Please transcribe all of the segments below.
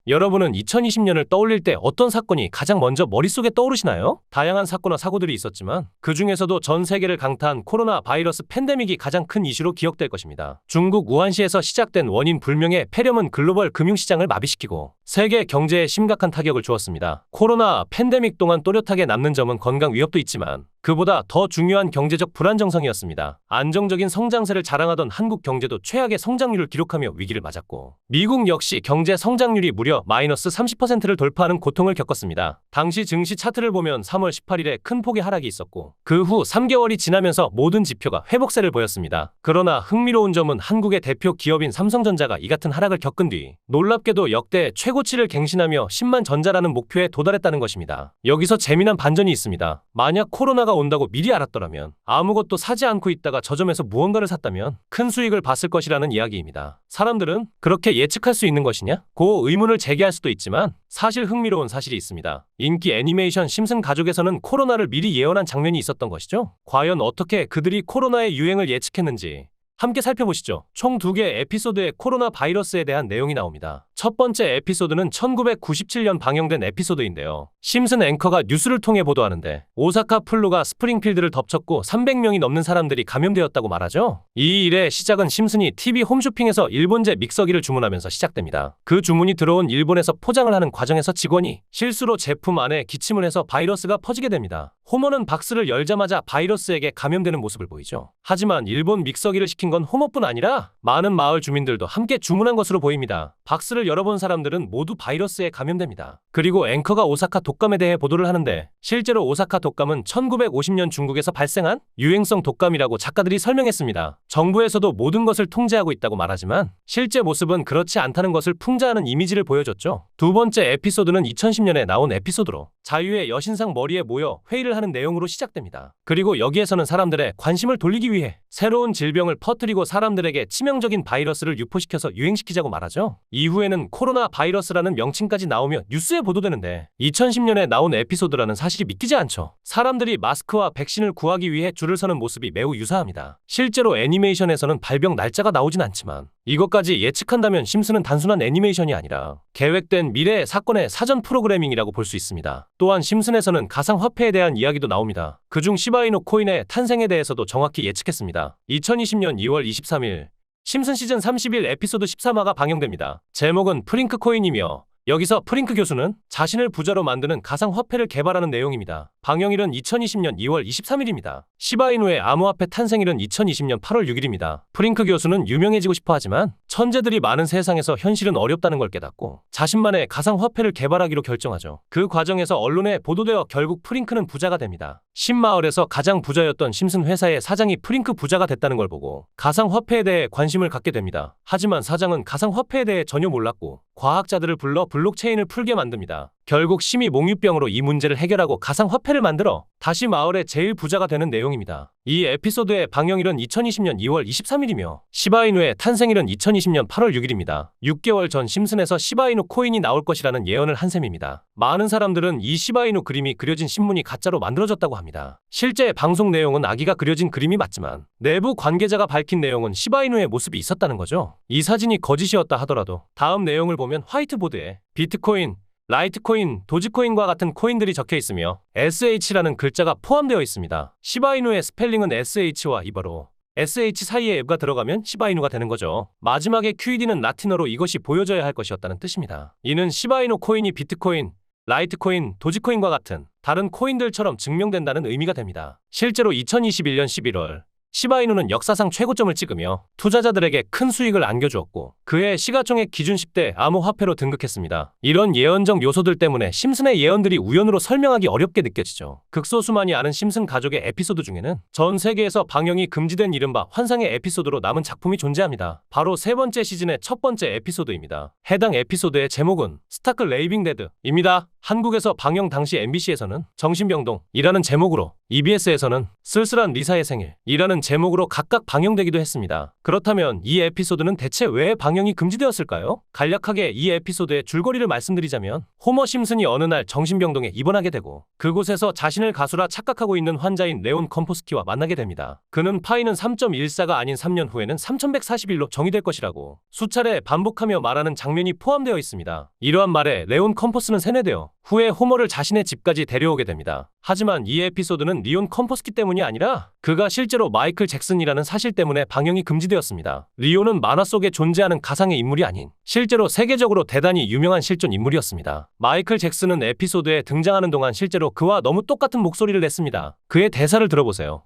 여러분은 2020년을 떠올릴 때 어떤 사건이 가장 먼저 머릿속에 떠오르시나요? 다양한 사건과 사고들이 있었지만 그 중에서도 전 세계를 강타한 코로나 바이러스 팬데믹이 가장 큰 이슈로 기억될 것입니다. 중국 우한시에서 시작된 원인 불명의 폐렴은 글로벌 금융시장을 마비시키고 세계 경제에 심각한 타격을 주었습니다. 코로나 팬데믹 동안 또렷하게 남는 점은 건강 위협도 있지만 그보다 더 중요한 경제적 불안정성이었습니다. 안정적인 성장세를 자랑하던 한국 경제도 최악의 성장률을 기록하며 위기를 맞았고 미국 역시 경제 성장률이 무려 마이너스 30%를 돌파하는 고통을 겪었습니다. 당시 증시 차트를 보면 3월 18일에 큰 폭의 하락이 있었고 그 후 3개월이 지나면서 모든 지표가 회복세를 보였습니다. 그러나 흥미로운 점은 한국의 대표 기업인 삼성전자가 이 같은 하락을 겪은 뒤 놀랍게도 역대 최고치를 갱신하며 10만 전자라는 목표에 도달했다는 것입니다. 여기서 재미난 반전이 있습니다. 만약 코로나가 온다고 미리 알았더라면 아무것도 사지 않고 있다가 저점에서 무언가를 샀다면 큰 수익을 봤을 것이라는 이야기입니다. 사람들은 그렇게 예측할 수 있는 것이냐? 고 의문을 제기할 수도 있지만 사실 흥미로운 사실이 있습니다. 인기 애니메이션 심슨 가족에서는 코로나를 미리 예언한 장면이 있었던 것이죠. 과연 어떻게 그들이 코로나의 유행을 예측했는지 함께 살펴보시죠. 총 2개의 에피소드의 코로나 바이러스에 대한 내용이 나옵니다. 첫 번째 에피소드는 1997년 방영된 에피소드인데요. 심슨 앵커가 뉴스를 통해 보도하는데 오사카 플루가 스프링필드를 덮쳤고 300명이 넘는 사람들이 감염되었다고 말하죠. 이 일의 시작은 심슨이 TV 홈쇼핑에서 일본제 믹서기를 주문하면서 시작됩니다. 그 주문이 들어온 일본에서 포장을 하는 과정에서 직원이 실수로 제품 안에 기침을 해서 바이러스가 퍼지게 됩니다. 호모는 박스를 열자마자 바이러스에게 감염되는 모습을 보이죠. 하지만 일본 믹서기를 시킨 건 호모뿐 아니라 많은 마을 주민들도 함께 주문한 것으로 보입니다. 박스를 열어본 사람들은 모두 바이러스에 감염됩니다. 그리고 앵커가 오사카 독감에 대해 보도를 하는데 실제로 오사카 독감은 1950년 중국에서 발생한 유행성 독감이라고 작가들이 설명했습니다. 정부에서도 모든 것을 통제하고 있다고 말하지만 실제 모습은 그렇지 않다는 것을 풍자하는 이미지를 보여줬죠. 두 번째 에피소드는 2010년에 나온 에피소드로 자유의 여신상 머리에 모여 회의를 하는 내용으로 시작됩니다. 그리고 여기에서는 사람들의 관심을 돌리기 위해 새로운 질병을 퍼뜨리고 사람들에게 치명적인 바이러스를 유포시켜서 유행시키자고 말하죠. 이후에는 코로나 바이러스라는 명칭까지 나오며 뉴스에 보도되는데 2010년에 나온 에피소드라는 사실이 믿기지 않죠. 사람들이 마스크와 백신을 구하기 위해 줄을 서는 모습이 매우 유사합니다. 실제로 애니메이션에서는 발병 날짜가 나오진 않지만 이것까지 예측한다면 심슨은 단순한 애니메이션이 아니라 계획된 미래의 사건의 사전 프로그래밍이라고 볼 수 있습니다. 또한 심슨에서는 가상화폐에 대한 이야기도 나옵니다. 그중 시바이누 코인의 탄생에 대해서도 정확히 예측했습니다. 2020년 2월 23일 심슨 시즌 31 에피소드 13화가 방영됩니다. 제목은 프링크 코인이며 여기서 프링크 교수는 자신을 부자로 만드는 가상화폐를 개발하는 내용입니다. 방영일은 2020년 2월 23일입니다. 시바이누의 암호화폐 탄생일은 2020년 8월 6일입니다. 프링크 교수는 유명해지고 싶어 하지만 천재들이 많은 세상에서 현실은 어렵다는 걸 깨닫고 자신만의 가상화폐를 개발하기로 결정하죠. 그 과정에서 언론에 보도되어 결국 프링크는 부자가 됩니다. 신마을에서 가장 부자였던 심슨 회사의 사장이 프링크 부자가 됐다는 걸 보고 가상화폐에 대해 관심을 갖게 됩니다. 하지만 사장은 가상화폐에 대해 전혀 몰랐고 과학자들을 불러 블록체인을 풀게 만듭니다. 결국 심히 몽유병으로 이 문제를 해결하고 가상화폐를 만들어 다시 마을의 제일 부자가 되는 내용입니다. 이 에피소드의 방영일은 2020년 2월 23일이며 시바이누의 탄생일은 2020년 8월 6일입니다. 6개월 전 심슨에서 시바이누 코인이 나올 것이라는 예언을 한 셈입니다. 많은 사람들은 이 시바이누 그림이 그려진 신문이 가짜로 만들어졌다고 합니다. 실제 방송 내용은 아기가 그려진 그림이 맞지만 내부 관계자가 밝힌 내용은 시바이누의 모습이 있었다는 거죠. 이 사진이 거짓이었다 하더라도 다음 내용을 보면 화이트보드에 비트코인, 라이트코인, 도지코인과 같은 코인들이 적혀 있으며 SH라는 글자가 포함되어 있습니다. 시바이누의 스펠링은 SH와 이버로 SH 사이에 앱가 들어가면 시바이누가 되는 거죠. 마지막에 QED는 라틴어로 이것이 보여져야 할 것이었다는 뜻입니다. 이는 시바이누 코인이 비트코인, 라이트코인, 도지코인과 같은 다른 코인들처럼 증명된다는 의미가 됩니다. 실제로 2021년 11월 시바이누는 역사상 최고점을 찍으며 투자자들에게 큰 수익을 안겨주었고 그해 시가총액 기준 10대 암호화폐로 등극했습니다. 이런 예언적 요소들 때문에 심슨의 예언들이 우연으로 설명하기 어렵게 느껴지죠. 극소수만이 아는 심슨 가족의 에피소드 중에는 전 세계에서 방영이 금지된 이른바 환상의 에피소드로 남은 작품이 존재합니다. 바로 세 번째 시즌의 첫 번째 에피소드입니다. 해당 에피소드의 제목은 스타크 레이빙 데드입니다. 한국에서 방영 당시 MBC에서는 정신병동이라는 제목으로, EBS에서는 쓸쓸한 리사의 생일이라는 제목으로 각각 방영되기도 했습니다. 그렇다면 이 에피소드는 대체 왜 방영이 금지되었을까요? 간략하게 이 에피소드의 줄거리를 말씀드리자면, 호머 심슨이 어느 날 정신병동에 입원하게 되고 그곳에서 자신을 가수라 착각하고 있는 환자인 레온 컴포스키와 만나게 됩니다. 그는 파이는 3.14가 아닌 3년 후에는 3141로 정의될 것이라고 수차례 반복하며 말하는 장면이 포함되어 있습니다. 이러한 말에 레온 컴포스는 세뇌되어 후에 호머를 자신의 집까지 데려오게 됩니다. 하지만 이 에피소드는 리온 컴포스키 때문이 아니라 그가 실제로 마이클 잭슨이라는 사실 때문에 방영이 금지되었습니다. 리온은 만화 속에 존재하는 가상의 인물이 아닌 실제로 세계적으로 대단히 유명한 실존 인물이었습니다. 마이클 잭슨은 에피소드에 등장하는 동안 실제로 그와 너무 똑같은 목소리를 냈습니다. 그의 대사를 들어보세요.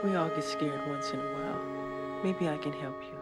We all get scared once in a while. Maybe I can help you.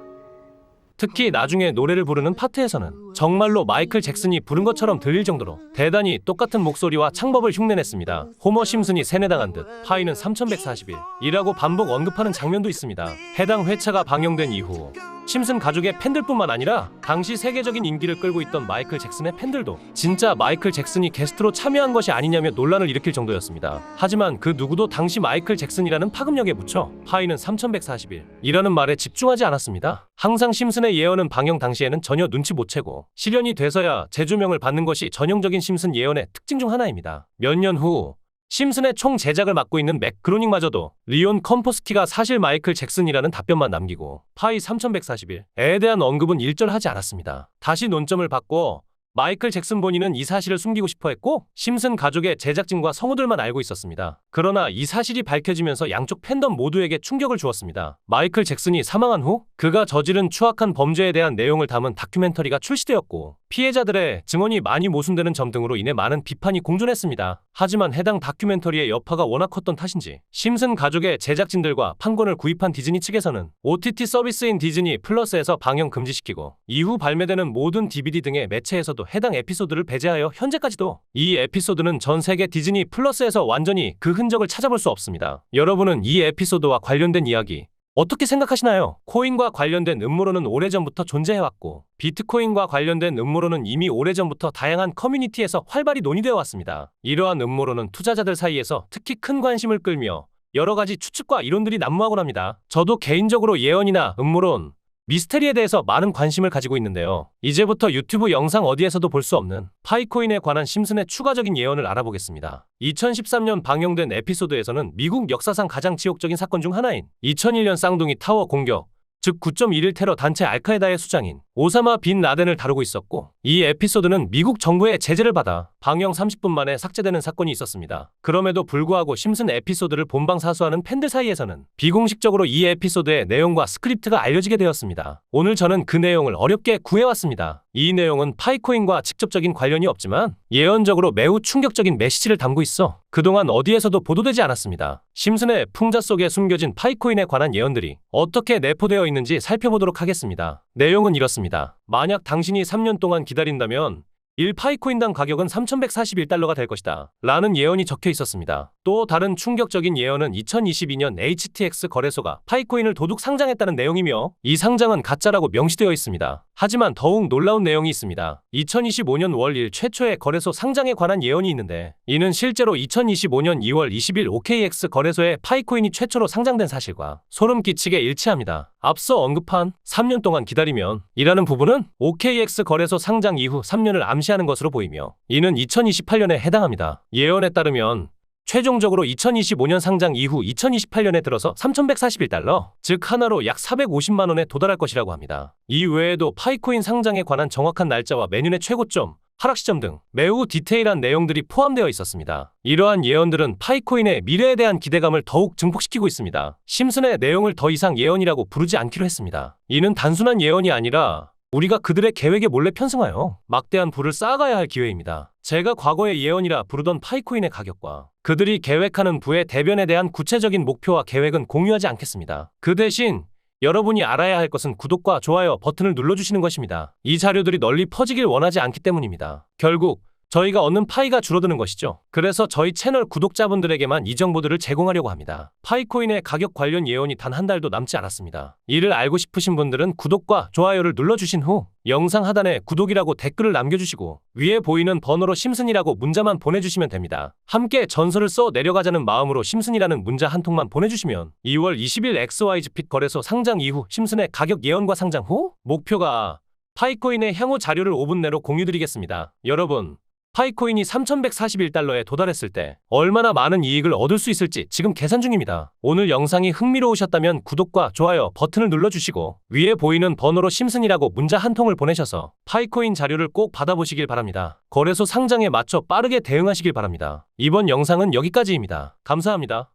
특히 나중에 노래를 부르는 파트에서는 정말로 마이클 잭슨이 부른 것처럼 들릴 정도로 대단히 똑같은 목소리와 창법을 흉내냈습니다. 호머 심슨이 세뇌당한 듯 파이는 3141이라고 반복 언급하는 장면도 있습니다. 해당 회차가 방영된 이후 심슨 가족의 팬들뿐만 아니라 당시 세계적인 인기를 끌고 있던 마이클 잭슨의 팬들도 진짜 마이클 잭슨이 게스트로 참여한 것이 아니냐며 논란을 일으킬 정도였습니다. 하지만 그 누구도 당시 마이클 잭슨이라는 파급력에 묻혀 파이는 3141이라는 말에 집중하지 않았습니다. 항상 심슨의 예언은 방영 당시에는 전혀 눈치 못 채고 실현이 돼서야 재조명을 받는 것이 전형적인 심슨 예언의 특징 중 하나입니다. 몇 년 후 심슨의 총 제작을 맡고 있는 맥 그로닝마저도 리온 컴포스키가 사실 마이클 잭슨이라는 답변만 남기고 파이 3141에 대한 언급은 일절하지 않았습니다. 다시 논점을 바꿔 마이클 잭슨 본인은 이 사실을 숨기고 싶어 했고 심슨 가족의 제작진과 성우들만 알고 있었습니다. 그러나 이 사실이 밝혀지면서 양쪽 팬덤 모두에게 충격을 주었습니다. 마이클 잭슨이 사망한 후 그가 저지른 추악한 범죄에 대한 내용을 담은 다큐멘터리가 출시되었고 피해자들의 증언이 많이 모순되는 점 등으로 인해 많은 비판이 공존했습니다. 하지만 해당 다큐멘터리의 여파가 워낙 컸던 탓인지 심슨 가족의 제작진들과 판권을 구입한 디즈니 측에서는 OTT 서비스인 디즈니 플러스에서 방영 금지시키고 이후 발매되는 모든 DVD 등의 매체에서도 해당 에피소드를 배제하여 현재까지도 이 에피소드는 전 세계 디즈니 플러스에서 완전히 그 흔적을 찾아볼 수 없습니다. 여러분은 이 에피소드와 관련된 이야기 어떻게 생각하시나요? 코인과 관련된 음모론은 오래전부터 존재해왔고 비트코인과 관련된 음모론은 이미 오래전부터 다양한 커뮤니티에서 활발히 논의되어 왔습니다. 이러한 음모론은 투자자들 사이에서 특히 큰 관심을 끌며 여러 가지 추측과 이론들이 난무하곤 합니다. 저도 개인적으로 예언이나 음모론, 미스테리에 대해서 많은 관심을 가지고 있는데요. 이제부터 유튜브 영상 어디에서도 볼 수 없는 파이코인에 관한 심슨의 추가적인 예언을 알아보겠습니다. 2013년 방영된 에피소드에서는 미국 역사상 가장 지옥적인 사건 중 하나인 2001년 쌍둥이 타워 공격, 즉 9.11 테러 단체 알카에다의 수장인 오사마 빈 라덴을 다루고 있었고 이 에피소드는 미국 정부의 제재를 받아 방영 30분 만에 삭제되는 사건이 있었습니다. 그럼에도 불구하고 심슨 에피소드를 본방사수하는 팬들 사이에서는 비공식적으로 이 에피소드의 내용과 스크립트가 알려지게 되었습니다. 오늘 저는 그 내용을 어렵게 구해왔습니다. 이 내용은 파이코인과 직접적인 관련이 없지만 예언적으로 매우 충격적인 메시지를 담고 있어 그동안 어디에서도 보도되지 않았습니다. 심슨의 풍자 속에 숨겨진 파이코인에 관한 예언들이 어떻게 내포되어 있는지 살펴보도록 하겠습니다. 내용은 이렇습니다. 만약 당신이 3년 동안 기다린다면 1파이코인당 가격은 3,141달러가 될 것이다 라는 예언이 적혀 있었습니다. 또 다른 충격적인 예언은 2022년 HTX 거래소가 파이코인을 도둑 상장했다는 내용이며 이 상장은 가짜라고 명시되어 있습니다. 하지만 더욱 놀라운 내용이 있습니다. 2025년 월 1일 최초의 거래소 상장에 관한 예언이 있는데 이는 실제로 2025년 2월 20일 OKX 거래소에 파이코인이 최초로 상장된 사실과 소름 끼치게 일치합니다. 앞서 언급한 3년 동안 기다리면 이라는 부분은 OKX 거래소 상장 이후 3년을 암시하는 것으로 보이며 이는 2028년에 해당합니다. 예언에 따르면 최종적으로 2025년 상장 이후 2028년에 들어서 3,141달러, 즉 하나로 약 450만 원에 도달할 것이라고 합니다. 이 외에도 파이코인 상장에 관한 정확한 날짜와 매년의 최고점, 하락 시점 등 매우 디테일한 내용들이 포함되어 있었습니다. 이러한 예언들은 파이코인의 미래에 대한 기대감을 더욱 증폭시키고 있습니다. 심슨의 내용을 더 이상 예언이라고 부르지 않기로 했습니다. 이는 단순한 예언이 아니라 우리가 그들의 계획에 몰래 편승하여 막대한 부를 쌓아가야 할 기회입니다. 제가 과거의 예언이라 부르던 파이코인의 가격과 그들이 계획하는 부의 대변에 대한 구체적인 목표와 계획은 공유하지 않겠습니다. 그 대신 여러분이 알아야 할 것은 구독과 좋아요 버튼을 눌러주시는 것입니다. 이 자료들이 널리 퍼지길 원하지 않기 때문입니다. 결국 저희가 얻는 파이가 줄어드는 것이죠. 그래서 저희 채널 구독자분들에게만 이 정보들을 제공하려고 합니다. 파이코인의 가격 관련 예언이 단 한 달도 남지 않았습니다. 이를 알고 싶으신 분들은 구독과 좋아요를 눌러주신 후 영상 하단에 구독이라고 댓글을 남겨주시고 위에 보이는 번호로 심슨이라고 문자만 보내주시면 됩니다. 함께 전설을 써 내려가자는 마음으로 심슨이라는 문자 한 통만 보내주시면 2월 20일 XYZ핏 거래소 상장 이후 심슨의 가격 예언과 상장 후 목표가 파이코인의 향후 자료를 5분 내로 공유드리겠습니다. 여러분, 파이코인이 3,141달러에 도달했을 때 얼마나 많은 이익을 얻을 수 있을지 지금 계산 중입니다. 오늘 영상이 흥미로우셨다면 구독과 좋아요 버튼을 눌러주시고 위에 보이는 번호로 심슨이라고 문자 한 통을 보내셔서 파이코인 자료를 꼭 받아보시길 바랍니다. 거래소 상장에 맞춰 빠르게 대응하시길 바랍니다. 이번 영상은 여기까지입니다. 감사합니다.